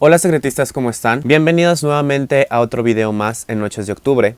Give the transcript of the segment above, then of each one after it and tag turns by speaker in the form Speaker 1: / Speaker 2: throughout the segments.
Speaker 1: Hola secretistas, ¿cómo están? Bienvenidos nuevamente a otro video más en Noches de Octubre.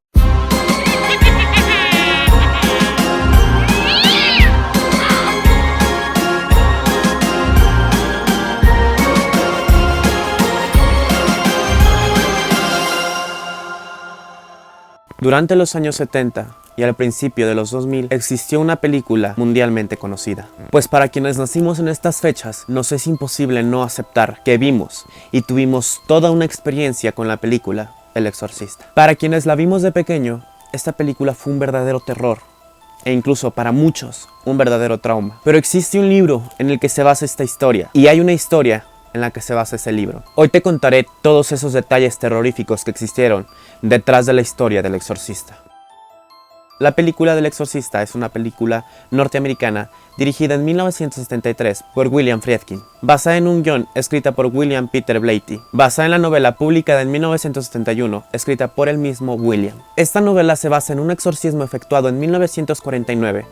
Speaker 1: Durante los años 70 y al principio de los 2000 existió una película mundialmente conocida. Pues para quienes nacimos en estas fechas, nos es imposible no aceptar que vimos y tuvimos toda una experiencia con la película El Exorcista. Para quienes la vimos de pequeño, esta película fue un verdadero terror e incluso para muchos un verdadero trauma. Pero existe un libro en el que se basa esta historia y hay una historia en la que se basa ese libro. Hoy te contaré todos esos detalles terroríficos que existieron detrás de la historia del Exorcista. La película del Exorcista es una película norteamericana dirigida en 1973 por William Friedkin, basada en un guión escrita por William Peter Blatty, basada en la novela publicada en 1971, escrita por el mismo William. Esta novela se basa en un exorcismo efectuado en 1949,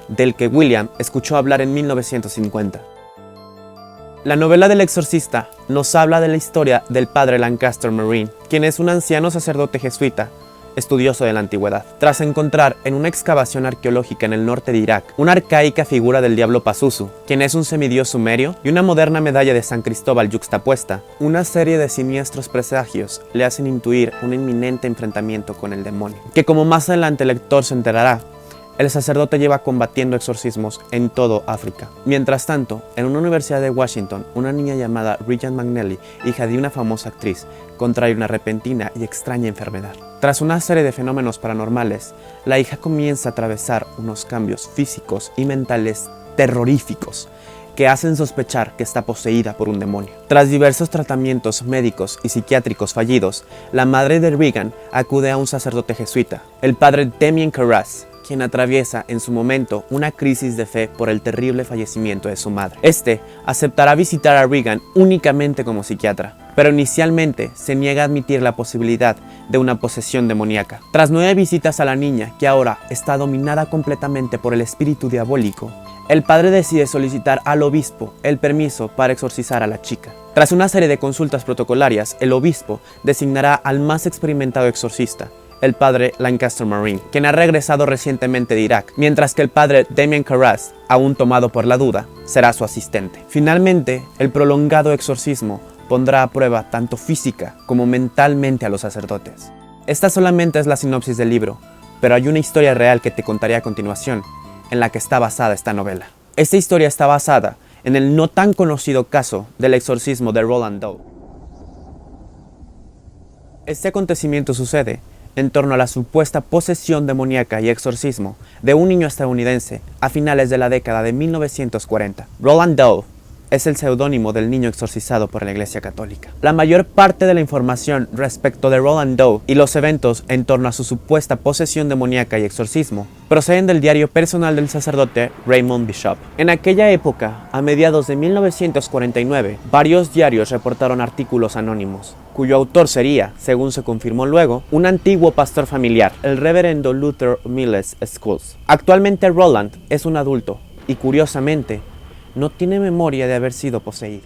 Speaker 1: del que William escuchó hablar en 1950. La novela del Exorcista nos habla de la historia del padre Lancaster Marine, quien es un anciano sacerdote jesuita, estudioso de la antigüedad. Tras encontrar en una excavación arqueológica en el norte de Irak una arcaica figura del diablo Pazuzu, quien es un semidios sumerio, y una moderna medalla de San Cristóbal yuxtapuesta, una serie de siniestros presagios le hacen intuir un inminente enfrentamiento con el demonio, que como más adelante el lector se enterará, el sacerdote lleva combatiendo exorcismos en todo África. Mientras tanto, en una universidad de Washington, una niña llamada Regan McNally, hija de una famosa actriz, contrae una repentina y extraña enfermedad. Tras una serie de fenómenos paranormales, la hija comienza a atravesar unos cambios físicos y mentales terroríficos que hacen sospechar que está poseída por un demonio. Tras diversos tratamientos médicos y psiquiátricos fallidos, la madre de Regan acude a un sacerdote jesuita, el padre Damien Carras, quien atraviesa en su momento una crisis de fe por el terrible fallecimiento de su madre. Este aceptará visitar a Regan únicamente como psiquiatra, pero inicialmente se niega a admitir la posibilidad de una posesión demoníaca. Tras 9 visitas a la niña, que ahora está dominada completamente por el espíritu diabólico, el padre decide solicitar al obispo el permiso para exorcizar a la chica. Tras una serie de consultas protocolarias, el obispo designará al más experimentado exorcista, el padre Lancaster Marine, quien ha regresado recientemente de Irak, mientras que el padre Damien Carras, aún tomado por la duda, será su asistente. Finalmente, el prolongado exorcismo pondrá a prueba tanto física como mentalmente a los sacerdotes. Esta solamente es la sinopsis del libro, pero hay una historia real que te contaré a continuación, en la que está basada esta novela. Esta historia está basada en el no tan conocido caso del exorcismo de Roland Doe. Este acontecimiento sucede en torno a la supuesta posesión demoníaca y exorcismo de un niño estadounidense a finales de la década de 1940. Roland Doe es el seudónimo del niño exorcizado por la Iglesia Católica. La mayor parte de la información respecto de Roland Doe y los eventos en torno a su supuesta posesión demoníaca y exorcismo proceden del diario personal del sacerdote Raymond Bishop. En aquella época, a mediados de 1949, varios diarios reportaron artículos anónimos, cuyo autor sería, según se confirmó luego, un antiguo pastor familiar, el reverendo Luther Miles Schultz. Actualmente Roland es un adulto y, curiosamente, no tiene memoria de haber sido poseído.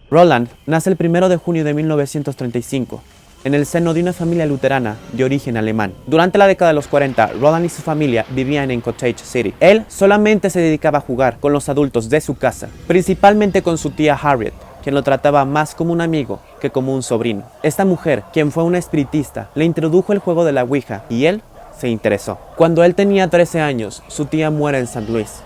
Speaker 1: Roland nace el 1 de junio de 1935 en el seno de una familia luterana de origen alemán. Durante la década de los 40, Roland y su familia vivían en Cottage City. Él solamente se dedicaba a jugar con los adultos de su casa, principalmente con su tía Harriet, quien lo trataba más como un amigo que como un sobrino. Esta mujer, quien fue una espiritista, le introdujo el juego de la Ouija y él se interesó. Cuando él tenía 13 años, su tía muere en St. Louis.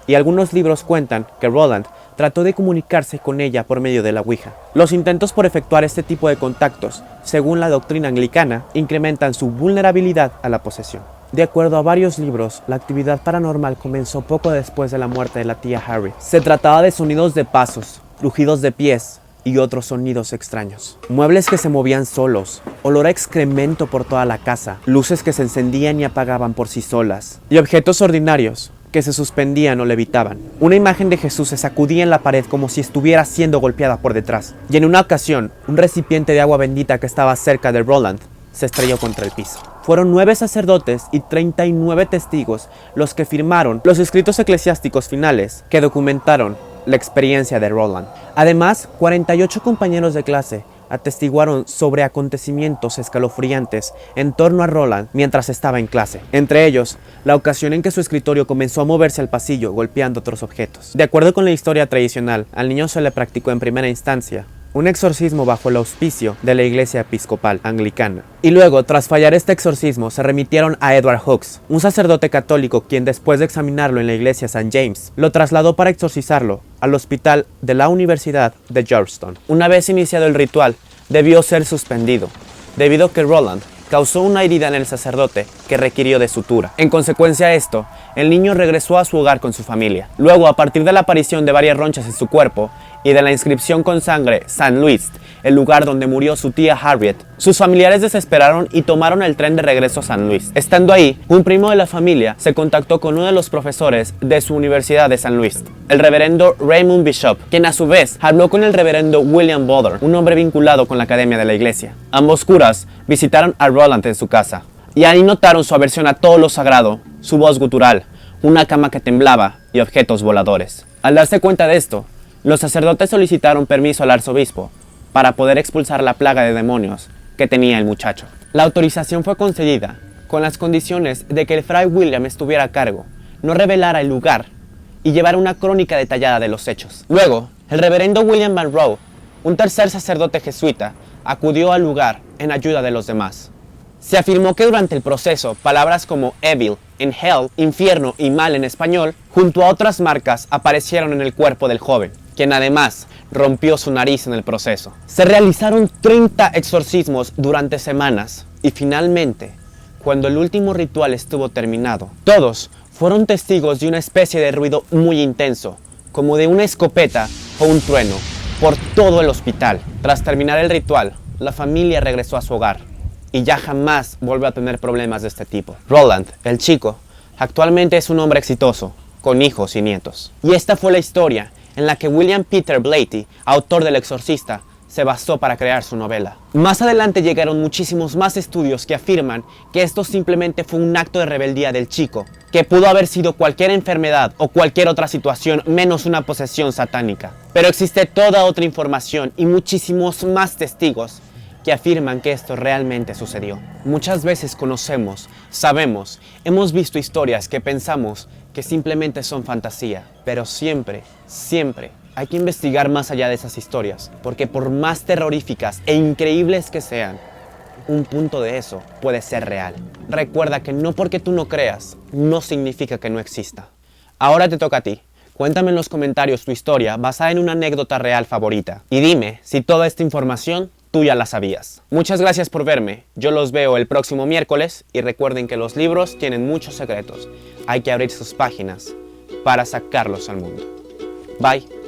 Speaker 1: Y algunos libros cuentan que Roland trató de comunicarse con ella por medio de la Ouija. Los intentos por efectuar este tipo de contactos, según la doctrina anglicana, incrementan su vulnerabilidad a la posesión. De acuerdo a varios libros, la actividad paranormal comenzó poco después de la muerte de la tía Harry. Se trataba de sonidos de pasos, rugidos de pies y otros sonidos extraños. Muebles que se movían solos, olor a excremento por toda la casa, luces que se encendían y apagaban por sí solas, y objetos ordinarios que se suspendían o levitaban. Una imagen de Jesús se sacudía en la pared como si estuviera siendo golpeada por detrás. Y en una ocasión, un recipiente de agua bendita que estaba cerca de Roland se estrelló contra el piso. Fueron 9 sacerdotes y 39 testigos los que firmaron los escritos eclesiásticos finales que documentaron la experiencia de Roland. Además, 48 compañeros de clase atestiguaron sobre acontecimientos escalofriantes en torno a Roland mientras estaba en clase. Entre ellos, la ocasión en que su escritorio comenzó a moverse al pasillo golpeando otros objetos. De acuerdo con la historia tradicional, al niño se le practicó en primera instancia un exorcismo bajo el auspicio de la iglesia episcopal anglicana. Y luego, tras fallar este exorcismo, se remitieron a Edward Hooks, un sacerdote católico quien después de examinarlo en la iglesia St. James, lo trasladó para exorcizarlo al hospital de la Universidad de Georgetown. Una vez iniciado el ritual, debió ser suspendido, debido a que Roland causó una herida en el sacerdote que requirió de sutura. En consecuencia a esto, el niño regresó a su hogar con su familia. Luego, a partir de la aparición de varias ronchas en su cuerpo y de la inscripción con sangre St. Louis, el lugar donde murió su tía Harriet, sus familiares desesperaron y tomaron el tren de regreso a St. Louis. Estando ahí, un primo de la familia se contactó con uno de los profesores de su universidad de St. Louis, el reverendo Raymond Bishop, quien a su vez habló con el reverendo William Bother, un hombre vinculado con la academia de la iglesia. Ambos curas visitaron a Roland en su casa, y ahí notaron su aversión a todo lo sagrado, su voz gutural, una cama que temblaba y objetos voladores. Al darse cuenta de esto, los sacerdotes solicitaron permiso al arzobispo para poder expulsar la plaga de demonios que tenía el muchacho. La autorización fue concedida con las condiciones de que el fray William estuviera a cargo, no revelara el lugar y llevara una crónica detallada de los hechos. Luego, el reverendo William Monroe, un tercer sacerdote jesuita, acudió al lugar en ayuda de los demás. Se afirmó que durante el proceso, palabras como evil en hell, infierno y mal en español, junto a otras marcas, aparecieron en el cuerpo del joven, quien además rompió su nariz en el proceso. Se realizaron 30 exorcismos durante semanas y finalmente, cuando el último ritual estuvo terminado, todos fueron testigos de una especie de ruido muy intenso, como de una escopeta o un trueno, por todo el hospital. Tras terminar el ritual, la familia regresó a su hogar y ya jamás volvió a tener problemas de este tipo. Roland, el chico, actualmente es un hombre exitoso, con hijos y nietos. Y esta fue la historia en la que William Peter Blatty, autor del Exorcista, se basó para crear su novela. Más adelante llegaron muchísimos más estudios que afirman que esto simplemente fue un acto de rebeldía del chico, que pudo haber sido cualquier enfermedad o cualquier otra situación menos una posesión satánica. Pero existe toda otra información y muchísimos más testigos que afirman que esto realmente sucedió. Muchas veces conocemos, sabemos, hemos visto historias que pensamos que simplemente son fantasía, pero siempre hay que investigar más allá de esas historias, porque por más terroríficas e increíbles que sean, un punto de eso puede ser real. Recuerda que no porque tú no creas, no significa que no exista. Ahora te toca a ti. Cuéntame en los comentarios tu historia basada en una anécdota real favorita. Y dime si toda esta información tú ya la sabías. Muchas gracias por verme. Yo los veo el próximo miércoles y recuerden que los libros tienen muchos secretos. Hay que abrir sus páginas para sacarlos al mundo. Bye.